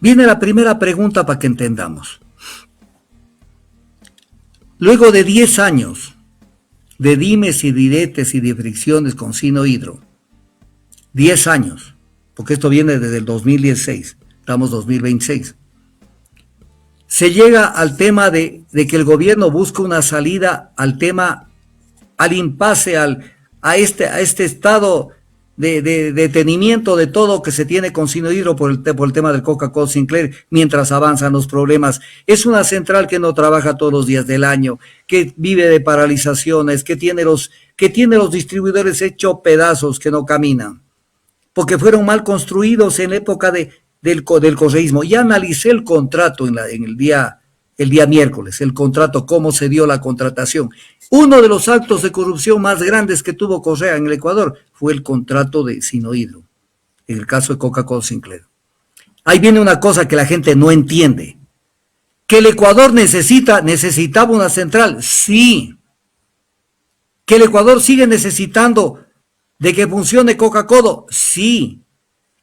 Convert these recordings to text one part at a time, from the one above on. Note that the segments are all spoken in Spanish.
Viene la primera pregunta para que entendamos. Luego de 10 años de dimes y diretes y de fricciones con Sinohydro, 10 años, porque esto viene desde el 2016, estamos 2026, se llega al tema de que el gobierno busca una salida al tema, al impasse, a este estado de detenimiento de todo que se tiene con Sinohydro por el tema del Coca-Cola Sinclair, mientras avanzan los problemas. Es una central que no trabaja todos los días del año, que vive de paralizaciones, que tiene los distribuidores hechos pedazos, que no caminan, porque fueron mal construidos en la época del correísmo. Ya analicé el contrato el día miércoles, el contrato, cómo se dio la contratación. Uno de los actos de corrupción más grandes que tuvo Correa en el Ecuador fue el contrato de Sinohydro, en el caso de Coca-Cola Sinclair. Ahí viene una cosa que la gente no entiende. ¿Que el Ecuador necesitaba una central? Sí. ¿Que el Ecuador sigue necesitando de que funcione Coca-Cola? Sí.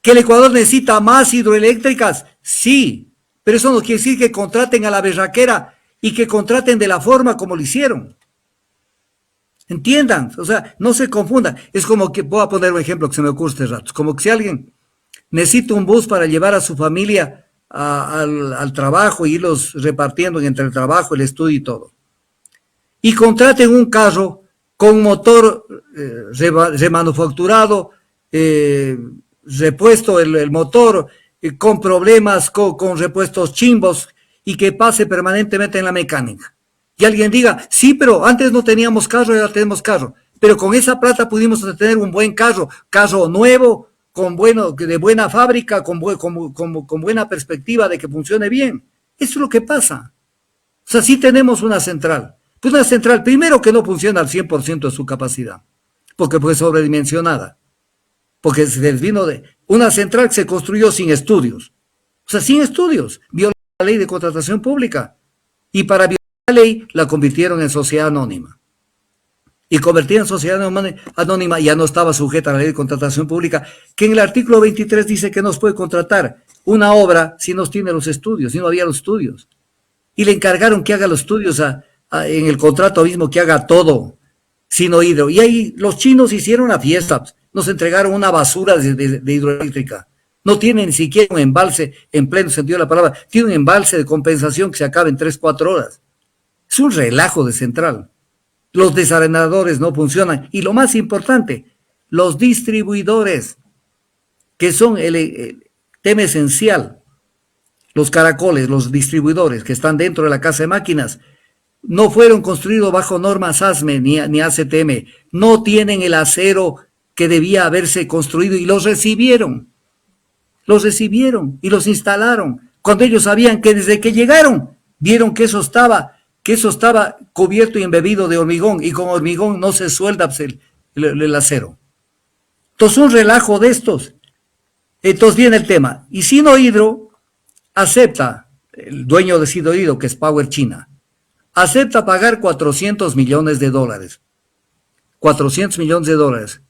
¿Que el Ecuador necesita más hidroeléctricas? Sí. Pero eso no quiere decir que contraten a la berraquera y que contraten de la forma como lo hicieron. Entiendan, o sea, no se confundan. Es como que, voy a poner un ejemplo que se me ocurre este rato, como que si alguien necesita un bus para llevar a su familia al trabajo y irlos repartiendo entre el trabajo, el estudio y todo. Y contraten un carro con motor remanufacturado, repuesto el motor, con problemas, con repuestos chimbos y que pase permanentemente en la mecánica. Y alguien diga, sí, pero antes no teníamos carro y ahora tenemos carro. Pero con esa plata pudimos tener un buen carro nuevo, de buena fábrica, con buena perspectiva de que funcione bien. Eso es lo que pasa. O sea, sí tenemos una central. Pues una central, primero, que no funciona al 100% de su capacidad, porque fue sobredimensionada. Porque se vino de una central que se construyó sin estudios. O sea, sin estudios. Violó la ley de contratación pública. Y para violar la ley, la convirtieron en sociedad anónima. Y convertida en sociedad anónima ya no estaba sujeta a la ley de contratación pública, que en el artículo 23 dice que no se puede contratar una obra si no tiene los estudios, si no había los estudios. Y le encargaron que haga los estudios en el contrato mismo, que haga todo, Sinohydro. Y ahí los chinos hicieron la fiesta, nos entregaron una basura de hidroeléctrica. No tienen ni siquiera un embalse, en pleno sentido de la palabra, tiene un embalse de compensación que se acaba en 3-4 horas. Es un relajo de central. Los desarenadores no funcionan. Y lo más importante, los distribuidores, que son el tema esencial. Los caracoles, los distribuidores que están dentro de la casa de máquinas, no fueron construidos bajo normas ASME ni ACTM. No tienen el acero que debía haberse construido y los recibieron. Los recibieron y los instalaron. Cuando ellos sabían que desde que llegaron, vieron que eso estaba cubierto y embebido de hormigón, y con hormigón no se suelda el acero. Entonces, un relajo de estos. Entonces viene el tema. Y Sinohydro acepta, el dueño de Sinohydro, que es Power China, acepta pagar $400 millones. 400 millones de dólares.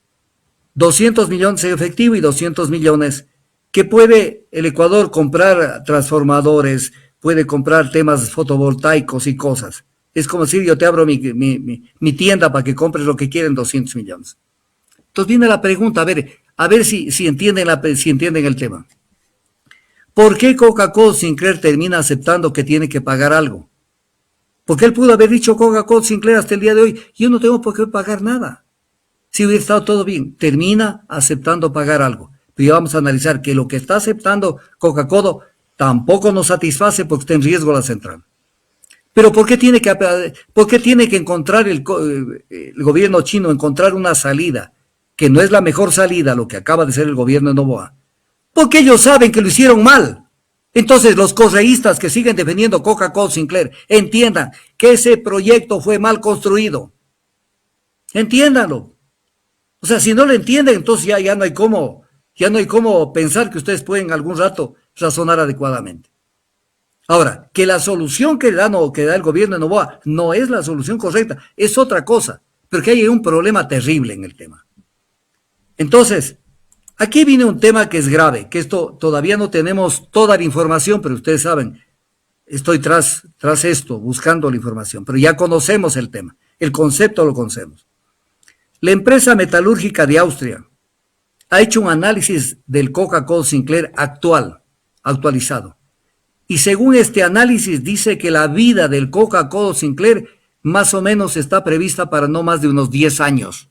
200 millones en efectivo y 200 millones que puede el Ecuador comprar transformadores, puede comprar temas fotovoltaicos y cosas. Es como decir, yo te abro mi tienda para que compres lo que quieren, 200 millones. Entonces viene la pregunta, a ver si entienden el tema. ¿Por qué Coca-Cola Sinclair termina aceptando que tiene que pagar algo? Porque él pudo haber dicho Coca-Cola Sinclair hasta el día de hoy, yo no tengo por qué pagar nada. Si hubiera estado todo bien, termina aceptando pagar algo. Pero ya vamos a analizar que lo que está aceptando Coca-Cola tampoco nos satisface porque está en riesgo la central. Pero ¿por qué tiene que encontrar el gobierno chino, encontrar una salida que no es la mejor salida, lo que acaba de ser el gobierno de Noboa? Porque ellos saben que lo hicieron mal. Entonces los correístas que siguen defendiendo Coca-Cola Sinclair, entiendan que ese proyecto fue mal construido. Entiéndanlo. O sea, si no lo entienden, entonces ya no hay cómo pensar que ustedes pueden algún rato razonar adecuadamente. Ahora, que la solución que da el gobierno de Noboa no es la solución correcta, es otra cosa, pero que hay un problema terrible en el tema. Entonces, Aquí viene un tema que es grave, que esto todavía no tenemos toda la información, pero ustedes saben, estoy tras esto, buscando la información, pero ya conocemos el tema, el concepto lo conocemos. La empresa metalúrgica de Austria ha hecho un análisis del Coca-Cola Sinclair actualizado. Y según este análisis dice que la vida del Coca-Cola Sinclair más o menos está prevista para no más de unos 10 años.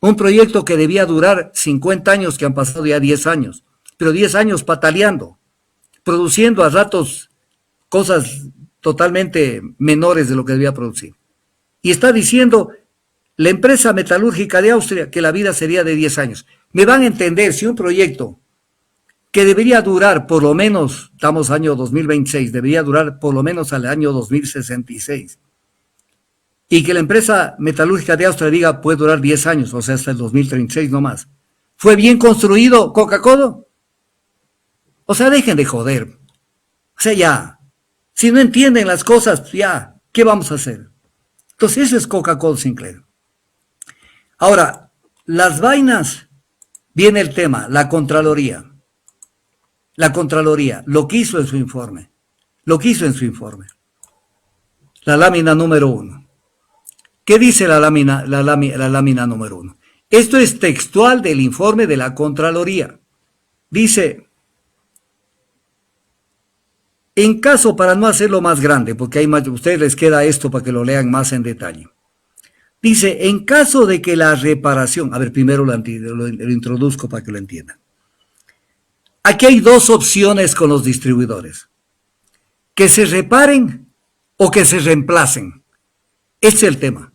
Un proyecto que debía durar 50 años, que han pasado ya 10 años, pero 10 años pataleando, produciendo a ratos cosas totalmente menores de lo que debía producir. Y está diciendo la empresa metalúrgica de Austria que la vida sería de 10 años. Me van a entender si un proyecto que debería durar por lo menos, estamos año 2026, debería durar por lo menos al año 2066, y que la empresa metalúrgica de Austria diga puede durar 10 años, o sea, hasta el 2036 no más. ¿Fue bien construido Coca-Cola? O sea, dejen de joder. O sea, ya, si no entienden las cosas, ya, ¿qué vamos a hacer? Entonces, eso es Coca-Cola Sinclair. Ahora, las vainas, viene el tema, la Contraloría. La Contraloría, lo que hizo en su informe. La lámina número 1. ¿Qué dice la lámina número 1? Esto es textual del informe de la Contraloría. Dice, en caso, para no hacerlo más grande, porque hay más, a ustedes les queda esto para que lo lean más en detalle. Dice, en caso de que la reparación, a ver, primero lo introduzco para que lo entiendan. Aquí hay dos opciones con los distribuidores. Que se reparen o que se reemplacen. Este es el tema.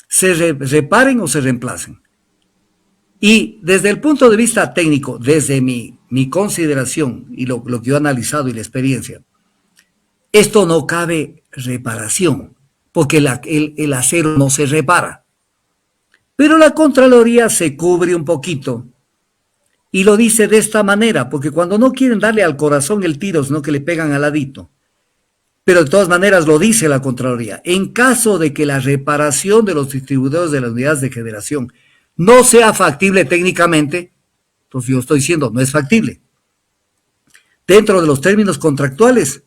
Se reparen o se reemplacen. Y desde el punto de vista técnico, desde mi consideración y lo que yo he analizado y la experiencia, esto no cabe reparación, porque el acero no se repara. Pero la Contraloría se cubre un poquito y lo dice de esta manera, porque cuando no quieren darle al corazón el tiro, sino que le pegan al ladito. Pero de todas maneras lo dice la Contraloría. En caso de que la reparación de los distribuidores de las unidades de generación no sea factible técnicamente, entonces yo estoy diciendo, no es factible. Dentro de los términos contractuales,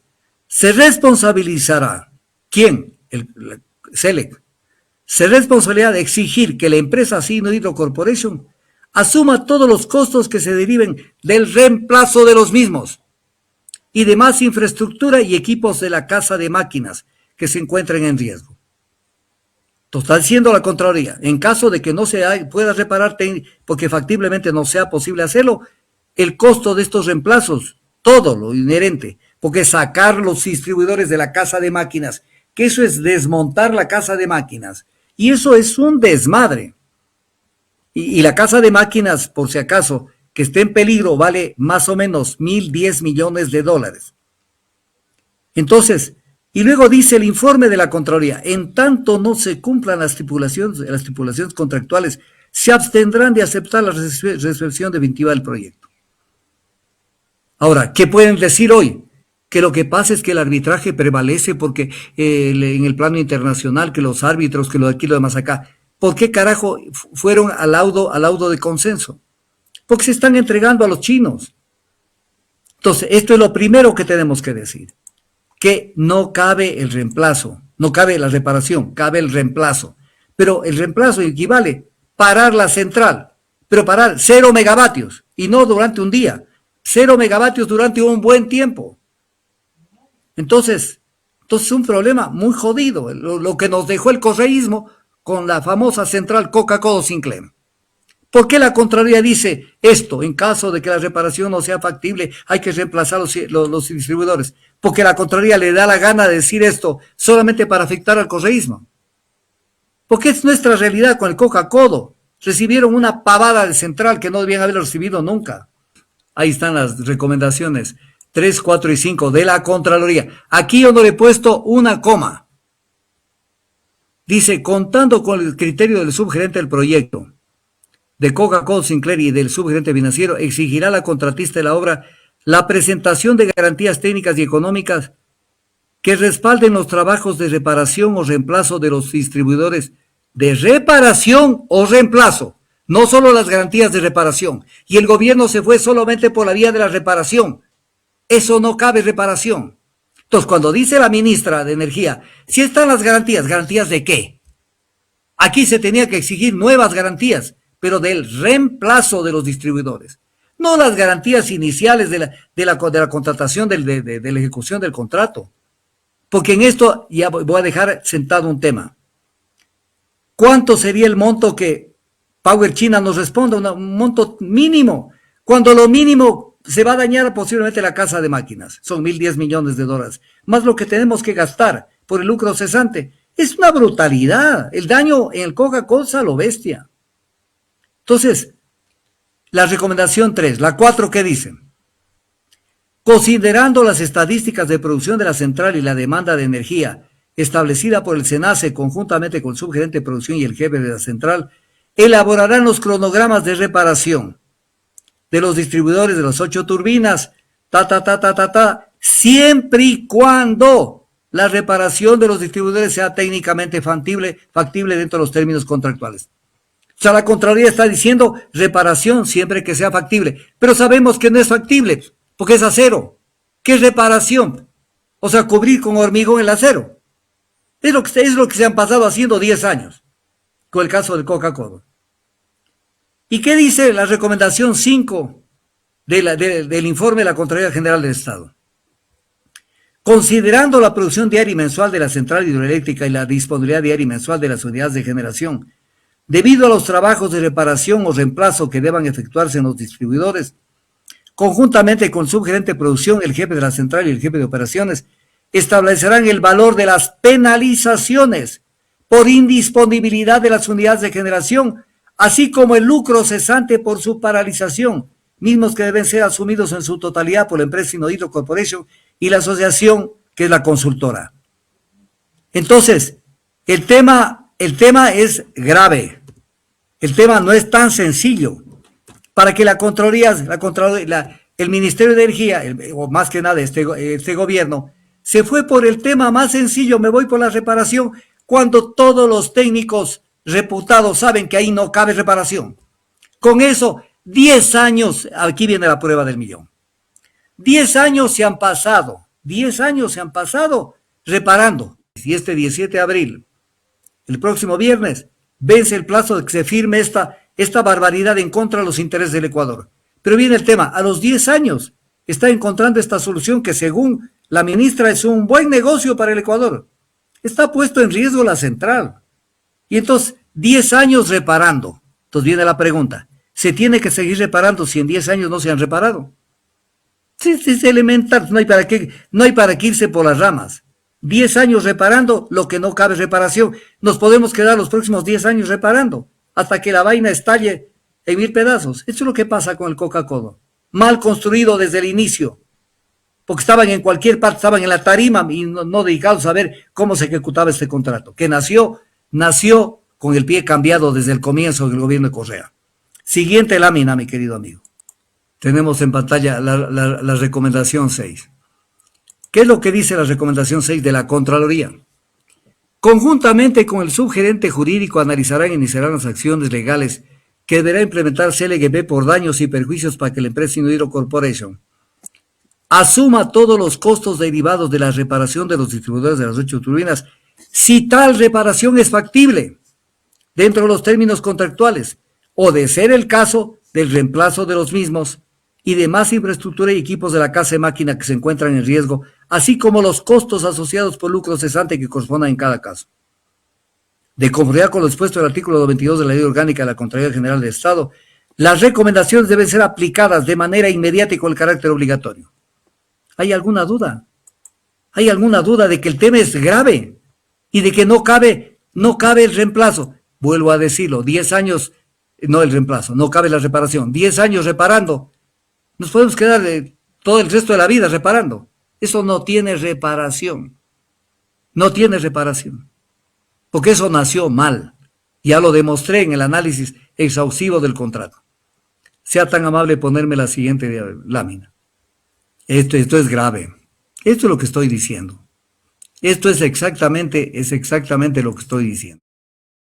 se responsabilizará, ¿quién? El SELEC. Se responsabilidad de exigir que la empresa Sino Hydro Corporation asuma todos los costos que se deriven del reemplazo de los mismos y demás infraestructura y equipos de la casa de máquinas que se encuentren en riesgo. Entonces, está diciendo la Contraloría, en caso de que no se pueda reparar porque factiblemente no sea posible hacerlo, el costo de estos reemplazos, todo lo inherente, porque sacar los distribuidores de la casa de máquinas, que eso es desmontar la casa de máquinas, y eso es un desmadre. Y la casa de máquinas, por si acaso, que esté en peligro, vale más o menos 1.010 millones de dólares. Entonces, y luego dice el informe de la Contraloría, en tanto no se cumplan las estipulaciones contractuales, se abstendrán de aceptar la resolución definitiva del proyecto. Ahora, ¿qué pueden decir hoy? Que lo que pasa es que el arbitraje prevalece porque en el plano internacional, que los árbitros, que lo de aquí, lo demás acá. ¿Por qué carajo fueron al laudo de consenso? Porque se están entregando a los chinos. Entonces, esto es lo primero que tenemos que decir, que no cabe el reemplazo, no cabe la reparación, cabe el reemplazo. Pero el reemplazo equivale parar la central, pero parar 0 megavatios, y no durante un día, 0 megavatios durante un buen tiempo. Entonces es un problema muy jodido, lo que nos dejó el correísmo con la famosa central Coca-Cola Sinclair. ¿Por qué la Contraloría dice esto? En caso de que la reparación no sea factible, hay que reemplazar los distribuidores. Porque la Contraloría le da la gana de decir esto solamente para afectar al correísmo. Porque es nuestra realidad con el Coca-Cola. Recibieron una pavada de central que no debían haberlo recibido nunca. Ahí están las recomendaciones 3, 4 y 5 de la Contraloría. Aquí yo no le he puesto una coma. Dice, contando con el criterio del subgerente del proyecto de Coca-Cola Sinclair y del subgerente financiero, exigirá a la contratista de la obra la presentación de garantías técnicas y económicas que respalden los trabajos de reparación o reemplazo de los distribuidores de reparación o reemplazo. no solo las garantías de reparación, y el gobierno se fue solamente por la vía de la reparación. Eso no cabe reparación. Entonces, cuando dice la ministra de Energía, si están las garantías, ¿garantías de qué? Aquí se tenía que exigir nuevas garantías, pero del reemplazo de los distribuidores. No las garantías iniciales de la contratación, de la ejecución del contrato. Porque en esto ya voy a dejar sentado un tema. ¿Cuánto sería el monto que Power China nos responda? Un monto mínimo. Cuando lo mínimo se va a dañar posiblemente la casa de máquinas. Son 1.010 millones de dólares. Más lo que tenemos que gastar por el lucro cesante. Es una brutalidad. El daño en el Coca-Cola lo bestia. Entonces, la recomendación 3, la 4, ¿qué dice? Considerando las estadísticas de producción de la central y la demanda de energía establecida por el SENACE conjuntamente con el subgerente de producción y el jefe de la central, elaborarán los cronogramas de reparación de los distribuidores de las 8 turbinas, siempre y cuando la reparación de los distribuidores sea técnicamente factible dentro de los términos contractuales. O sea, la Contraloría está diciendo reparación siempre que sea factible, pero sabemos que no es factible, porque es acero. ¿Qué es reparación? O sea, cubrir con hormigón el acero. Es lo que se han pasado haciendo 10 años, con el caso del Coca-Cola. ¿Y qué dice la recomendación 5 del informe de la Contraloría General del Estado? Considerando la producción diaria y mensual de la central hidroeléctrica y la disponibilidad diaria y mensual de las unidades de generación, debido a los trabajos de reparación o reemplazo que deban efectuarse en los distribuidores, conjuntamente con el subgerente de producción, el jefe de la central y el jefe de operaciones, establecerán el valor de las penalizaciones por indisponibilidad de las unidades de generación, así como el lucro cesante por su paralización, mismos que deben ser asumidos en su totalidad por la empresa Sinohydro Corporation y la asociación que es la consultora. Entonces, el tema es grave. El tema no es tan sencillo. Para que la Contraloría, el Ministerio de Energía, o más que nada este gobierno, se fue por el tema más sencillo, me voy por la reparación, cuando todos los técnicos reputados saben que ahí no cabe reparación. Con eso, 10 años, aquí viene la prueba del millón. 10 años se han pasado reparando. Y este 17 de abril, el próximo viernes, vence el plazo de que se firme esta barbaridad en contra de los intereses del Ecuador. Pero viene el tema, a los 10 años está encontrando esta solución que según la ministra es un buen negocio para el Ecuador. Está puesto en riesgo la central. Y entonces, 10 años reparando. Entonces viene la pregunta, ¿se tiene que seguir reparando si en 10 años no se han reparado? Sí, es elemental, no hay para qué irse por las ramas. 10 años reparando lo que no cabe reparación. Nos podemos quedar los próximos 10 años reparando hasta que la vaina estalle en 1000 pedazos. Eso es lo que pasa con el Coca-Cola. Mal construido desde el inicio. Porque estaban en cualquier parte, estaban en la tarima y no dedicados a ver cómo se ejecutaba este contrato. Que nació con el pie cambiado desde el comienzo del gobierno de Correa. Siguiente lámina, mi querido amigo. Tenemos en pantalla la recomendación 6. ¿Qué es lo que dice la recomendación 6 de la Contraloría? Conjuntamente con el subgerente jurídico analizarán e iniciarán las acciones legales que deberá implementar CLGB por daños y perjuicios para que la empresa Sinohydro Corporation asuma todos los costos derivados de la reparación de los distribuidores de las 8 turbinas, si tal reparación es factible dentro de los términos contractuales, o de ser el caso del reemplazo de los mismos y demás infraestructura y equipos de la casa de máquina que se encuentran en riesgo, así como los costos asociados por lucro cesante que correspondan en cada caso. De conformidad con lo expuesto en el artículo 92 de la Ley Orgánica de la Contraloría General del Estado, las recomendaciones deben ser aplicadas de manera inmediata y con el carácter obligatorio. ¿Hay alguna duda? ¿Hay alguna duda de que el tema es grave y de que no cabe el reemplazo? Vuelvo a decirlo, 10 años, no el reemplazo, no cabe la reparación, 10 años reparando. Nos podemos quedar todo el resto de la vida reparando. Eso no tiene reparación. No tiene reparación. Porque eso nació mal. Ya lo demostré en el análisis exhaustivo del contrato. Sea tan amable ponerme la siguiente lámina. Esto es grave. Esto es lo que estoy diciendo. Esto es exactamente lo que estoy diciendo.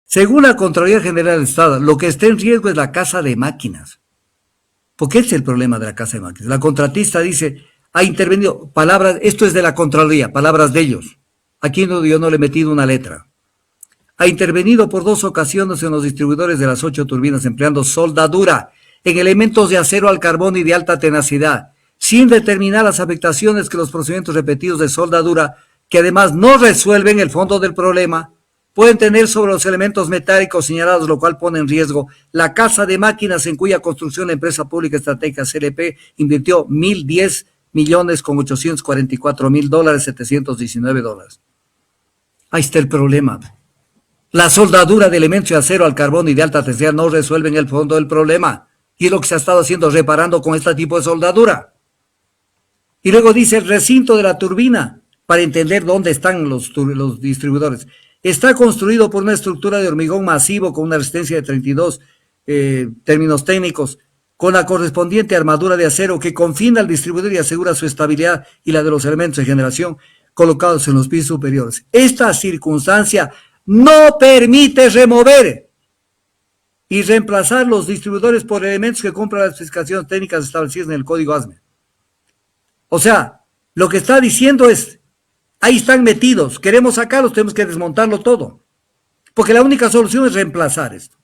Según la Contraloría General del Estado, lo que está en riesgo es la casa de máquinas. Porque ese es el problema de la casa de máquinas. La contratista dice, ha intervenido, palabras, esto es de la Contraloría, palabras de ellos. Aquí no, yo no le he metido una letra. Ha intervenido por 2 ocasiones en los distribuidores de las 8 turbinas empleando soldadura en elementos de acero al carbón y de alta tenacidad, sin determinar las afectaciones que los procedimientos repetidos de soldadura, que además no resuelven el fondo del problema, pueden tener sobre los elementos metálicos señalados, lo cual pone en riesgo la casa de máquinas en cuya construcción la empresa pública estratégica CLP invirtió $1,010 millones con $844,000, $719. Ahí está el problema. La soldadura de elementos de acero al carbón y de alta tenacidad no resuelven el fondo del problema. Y es lo que se ha estado haciendo, reparando con este tipo de soldadura. Y luego dice el recinto de la turbina, para entender dónde están los distribuidores. Está construido por una estructura de hormigón masivo con una resistencia de 32 términos técnicos, con la correspondiente armadura de acero que confina al distribuidor y asegura su estabilidad y la de los elementos de generación colocados en los pisos superiores. Esta circunstancia no permite remover y reemplazar los distribuidores por elementos que cumplan las especificaciones técnicas establecidas en el código ASME. O sea, lo que está diciendo es, ahí están metidos, queremos sacarlos, tenemos que desmontarlo todo. Porque la única solución es reemplazar esto.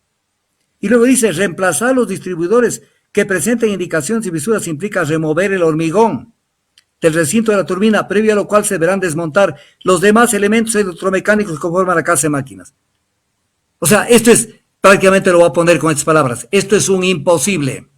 Y luego dice, reemplazar los distribuidores que presenten indicaciones y fisuras implica remover el hormigón del recinto de la turbina, previo a lo cual se deberán desmontar los demás elementos electromecánicos que conforman la casa de máquinas. O sea, esto es, prácticamente lo voy a poner con estas palabras, esto es un imposible.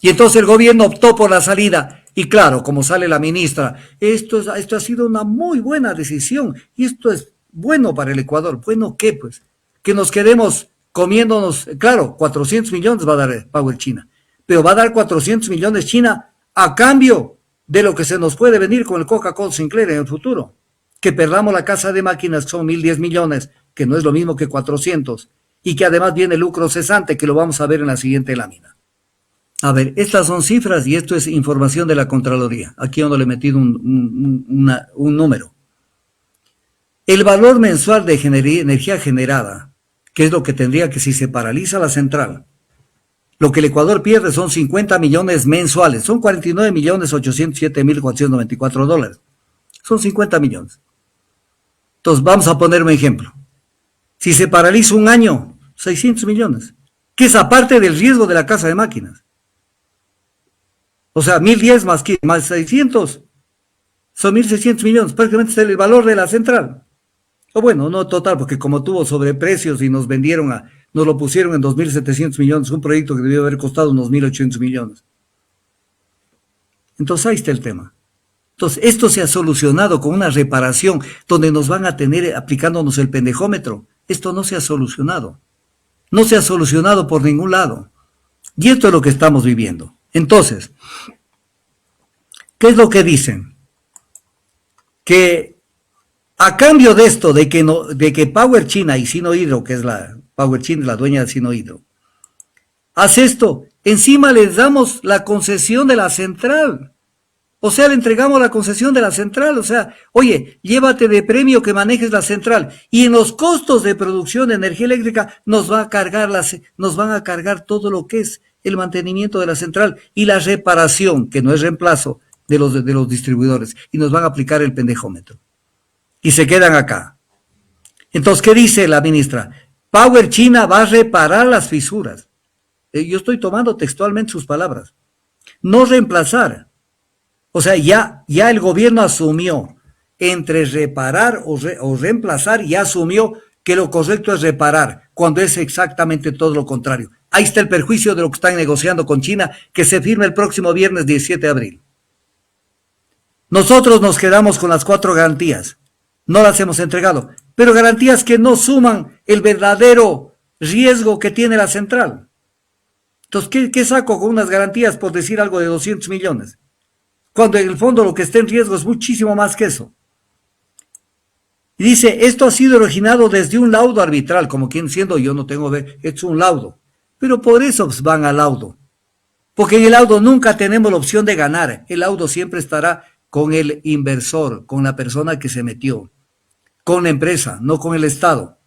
Y entonces el gobierno optó por la salida. Y claro, como sale la ministra, esto ha sido una muy buena decisión y esto es bueno para el Ecuador. ¿Bueno qué? Pues que nos quedemos comiéndonos, claro, 400 millones va a dar Power China, pero va a dar 400 millones China a cambio de lo que se nos puede venir con el Coca-Cola Sinclair en el futuro. Que perdamos la casa de máquinas, que son 1,010 millones, que no es lo mismo que 400, y que además viene lucro cesante, que lo vamos a ver en la siguiente lámina. A ver, estas son cifras y esto es información de la Contraloría. Aquí yo no le he metido un número. El valor mensual de energía generada, que es lo que tendría que si se paraliza la central, lo que el Ecuador pierde son 50 millones mensuales, son 49.807.494 dólares. Son 50 millones. Entonces vamos a poner un ejemplo. Si se paraliza un año, 600 millones, que es aparte del riesgo de la casa de máquinas. O sea, 1,010 más 600, son 1,600 millones, prácticamente es el valor de la central. O bueno, no total, porque como tuvo sobreprecios y nos lo pusieron en 2,700 millones, un proyecto que debió haber costado unos 1,800 millones. Entonces ahí está el tema. Entonces esto se ha solucionado con una reparación donde nos van a tener aplicándonos el pendejómetro. Esto no se ha solucionado. No se ha solucionado por ningún lado. Y esto es lo que estamos viviendo. Entonces, ¿qué es lo que dicen? Que a cambio de esto, de que Power China y Sinohydro, que es Power China, la dueña de Sinohydro, hace esto, encima les damos la concesión de la central. O sea, le entregamos la concesión de la central. O sea, oye, llévate de premio que manejes la central. Y en los costos de producción de energía eléctrica nos van a cargar todo lo que es el mantenimiento de la central y la reparación, que no es reemplazo de los distribuidores, y nos van a aplicar el pendejómetro. Y se quedan acá. Entonces, ¿qué dice la ministra? Power China va a reparar las fisuras. Yo estoy tomando textualmente sus palabras. No reemplazar. O sea, ya el gobierno asumió entre reparar o reemplazar, ya asumió que lo correcto es reparar, cuando es exactamente todo lo contrario. Ahí está el perjuicio de lo que están negociando con China, que se firma el próximo viernes 17 de abril. Nosotros nos quedamos con las 4 garantías, no las hemos entregado, pero garantías que no suman el verdadero riesgo que tiene la central. Entonces, ¿qué saco con unas garantías por decir algo de 200 millones? Cuando en el fondo lo que está en riesgo es muchísimo más que eso. Y dice, esto ha sido originado desde un laudo arbitral, como quien diciendo, yo no tengo, es un laudo. Pero por eso van al laudo. Porque en el laudo nunca tenemos la opción de ganar. El laudo siempre estará con el inversor, con la persona que se metió, con la empresa, no con el Estado.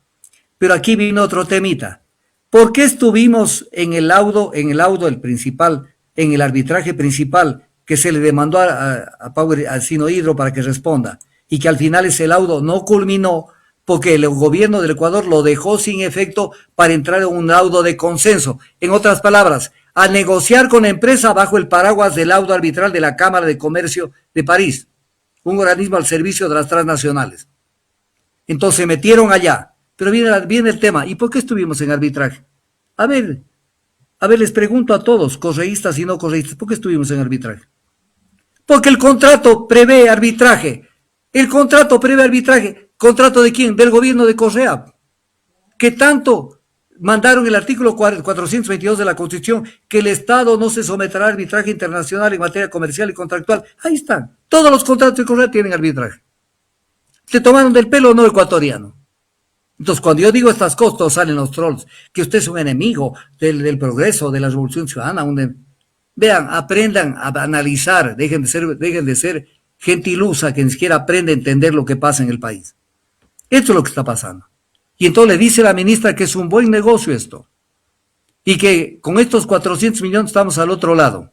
Pero aquí vino otro temita. ¿Por qué estuvimos el principal, en el arbitraje principal que se le demandó a Sino Hidro para que responda? Y que al final ese laudo no culminó porque el gobierno del Ecuador lo dejó sin efecto para entrar en un laudo de consenso. En otras palabras, a negociar con la empresa bajo el paraguas del laudo arbitral de la Cámara de Comercio de París, un organismo al servicio de las transnacionales. Entonces se metieron allá. Pero viene el tema, ¿y por qué estuvimos en arbitraje? A ver, les pregunto a todos, correístas y no correístas, ¿por qué estuvimos en arbitraje? Porque el contrato prevé arbitraje. El contrato prevé arbitraje. ¿Contrato de quién? Del gobierno de Correa. Que tanto mandaron el artículo 422 de la Constitución, que el Estado no se someterá a arbitraje internacional en materia comercial y contractual. Ahí están. Todos los contratos de Correa tienen arbitraje. ¿Se tomaron del pelo o no ecuatoriano? Entonces, cuando yo digo estas cosas, todos salen los trolls, que usted es un enemigo del progreso, de la revolución ciudadana. Vean, aprendan a analizar, dejen de ser gentilusa, que ni siquiera aprende a entender lo que pasa en el país. Esto es lo que está pasando. Y entonces le dice la ministra que es un buen negocio esto. Y que con estos 400 millones estamos al otro lado.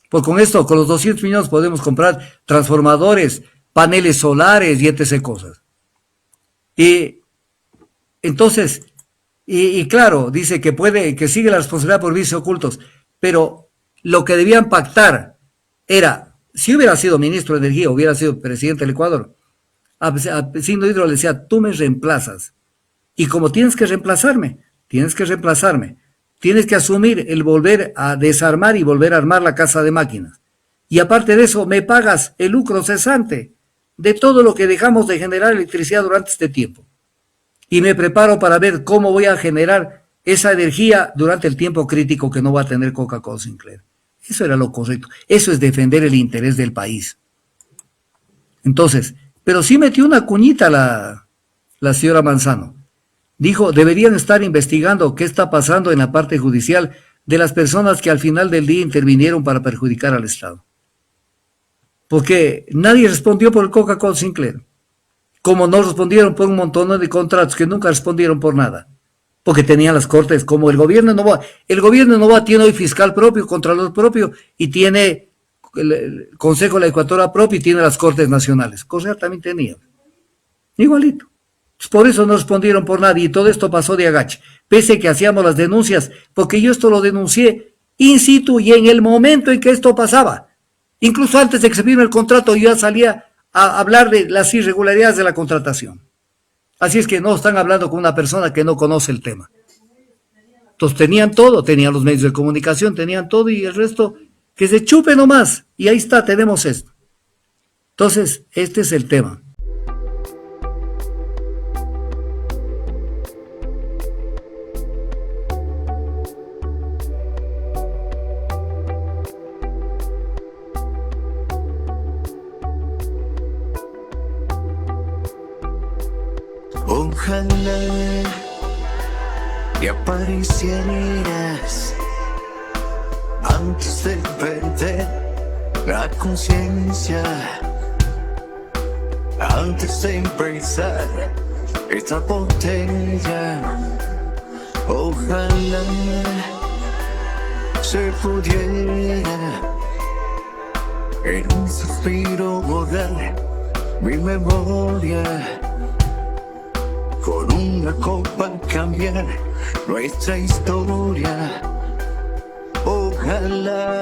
Pues con esto, con los 200 millones podemos comprar transformadores, paneles solares y etc. cosas. Y entonces, y claro, dice que sigue la responsabilidad por vicios ocultos, pero lo que debían pactar era, si hubiera sido ministro de Energía, hubiera sido presidente del Ecuador, a Sino Hidro le decía, tú me reemplazas, y como tienes que reemplazarme, tienes que asumir el volver a desarmar y volver a armar la casa de máquinas, y aparte de eso, me pagas el lucro cesante de todo lo que dejamos de generar electricidad durante este tiempo. Y me preparo para ver cómo voy a generar esa energía durante el tiempo crítico que no va a tener Coca-Cola Sinclair. Eso era lo correcto. Eso es defender el interés del país. Entonces, pero sí metió una cuñita la señora Manzano. Dijo, deberían estar investigando qué está pasando en la parte judicial de las personas que al final del día intervinieron para perjudicar al Estado. Porque nadie respondió por el Coca-Cola Sinclair. Como no respondieron por un montón de contratos que nunca respondieron por nada, porque tenían las cortes, como el gobierno no va, tiene hoy fiscal propio, contralor propio, y tiene el Consejo de la Ecuatora propio y tiene las cortes nacionales. Correa también tenía, igualito. Pues por eso no respondieron por nada, y todo esto pasó de agache, pese que hacíamos las denuncias, porque yo esto lo denuncié in situ y en el momento en que esto pasaba. Incluso antes de que se firme el contrato, yo ya salía a hablar de las irregularidades de la contratación. Así es que no están hablando con una persona que no conoce el tema. Entonces tenían todo, tenían los medios de comunicación, tenían todo y el resto que se chupe nomás. Y ahí está, tenemos esto. Entonces, este es el tema. Ojalá y aparecieras antes de perder la conciencia, antes de empezar esta botella. Ojalá se pudiera en un suspiro borrar mi memoria, con una copa cambiar nuestra historia. Ojalá